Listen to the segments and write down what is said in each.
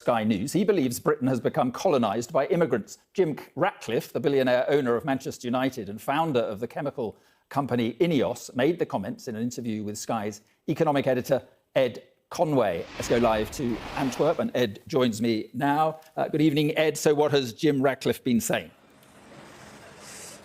Sky News. He believes Britain has become colonised by immigrants. Jim Ratcliffe, the billionaire owner of Manchester United and founder of the chemical company Ineos, made the comments in an interview with Sky's economic editor Ed Conway. Let's go live to Antwerp, and Ed joins me now. Good evening, Ed. So what has Jim Ratcliffe been saying?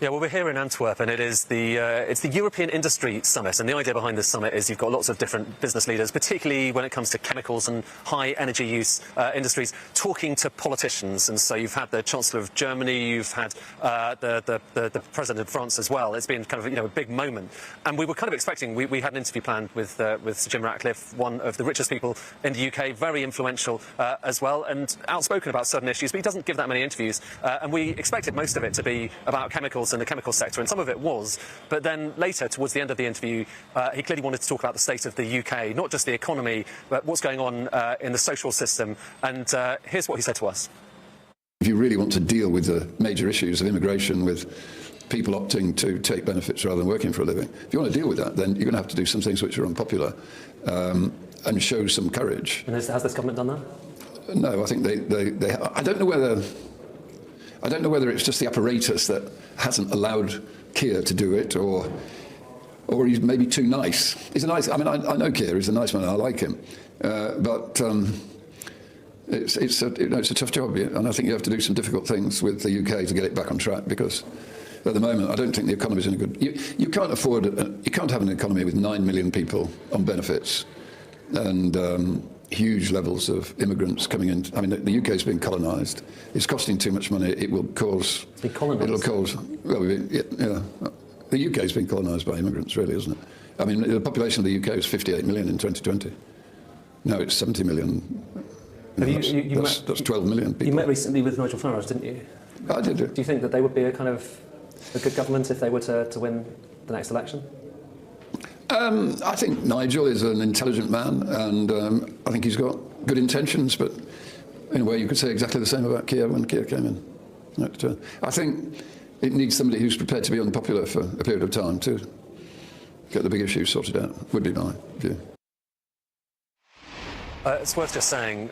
Yeah, well, we're here in Antwerp, and it's the European Industry Summit, and the idea behind this summit is you've got lots of different business leaders, particularly when it comes to chemicals and high energy use industries, talking to politicians. And so you've had the Chancellor of Germany, you've had the President of France as well. It's been kind of a big moment, and we were kind of expecting. We had an interview planned with Sir Jim Ratcliffe, one of the richest people in the UK, very influential as well, and outspoken about certain issues. But he doesn't give that many interviews, and we expected most of it to be about chemicals in the chemical sector, and some of it was. But then later, towards the end of the interview, he clearly wanted to talk about the state of the UK, not just the economy, but what's going on in the social system. And here's what he said to us. If you really want to deal with the major issues of immigration, with people opting to take benefits rather than working for a living, if you want to deal with that, then you're going to have to do some things which are unpopular and show some courage. And has this government done that? No, I think they I don't know whether it's just the apparatus that hasn't allowed Keir to do it, or he's maybe too nice. He's a nice. I mean, I know Keir. He's a nice man. I like him, but it's a tough job, and I think you have to do some difficult things with the UK to get it back on track. Because at the moment, I don't think the economy is in a good. You can't afford. You can't have an economy with 9 million people on benefits, and huge levels of immigrants coming in. I mean, the UK has been colonised. It's costing too much money. It will cause. It'll cause. Well, yeah. The UK has been colonised by immigrants, really, isn't it? I mean, the population of the UK was 58 million in 2020. Now it's 70 million. That's 12 million people. You met recently with Nigel Farage, didn't you? I did. Do you think that they would be a good government if they were to win the next election? I think Nigel is an intelligent man, and I think he's got good intentions, but in a way you could say exactly the same about Keir when Keir came in. I think it needs somebody who's prepared to be unpopular for a period of time to get the big issues sorted out, would be my view. It's worth just saying,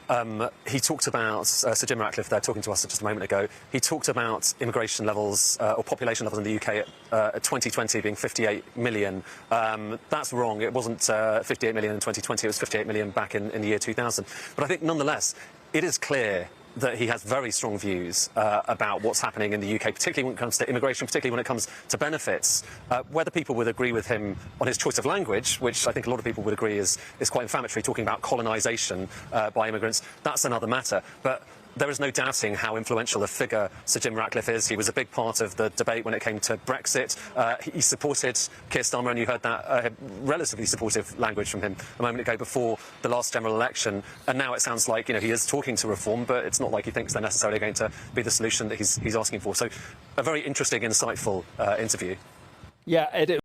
he talked about, Sir Jim Ratcliffe there talking to us just a moment ago, he talked about immigration levels or population levels in the UK at 2020 being 58 million. That's wrong. It wasn't 58 million in 2020, it was 58 million back in the year 2000. But I think nonetheless, it is clear that he has very strong views about what's happening in the UK, particularly when it comes to immigration, particularly when it comes to benefits. Whether people would agree with him on his choice of language, which I think a lot of people would agree is quite inflammatory, talking about colonisation by immigrants, that's another matter. But there is no doubting how influential a figure Sir Jim Ratcliffe is. He was a big part of the debate when it came to Brexit. He supported Keir Starmer, and you heard that relatively supportive language from him a moment ago before the last general election. And now it sounds like he is talking to reform, but it's not like he thinks they're necessarily going to be the solution that he's asking for. So a very interesting, insightful interview. Yeah, Ed.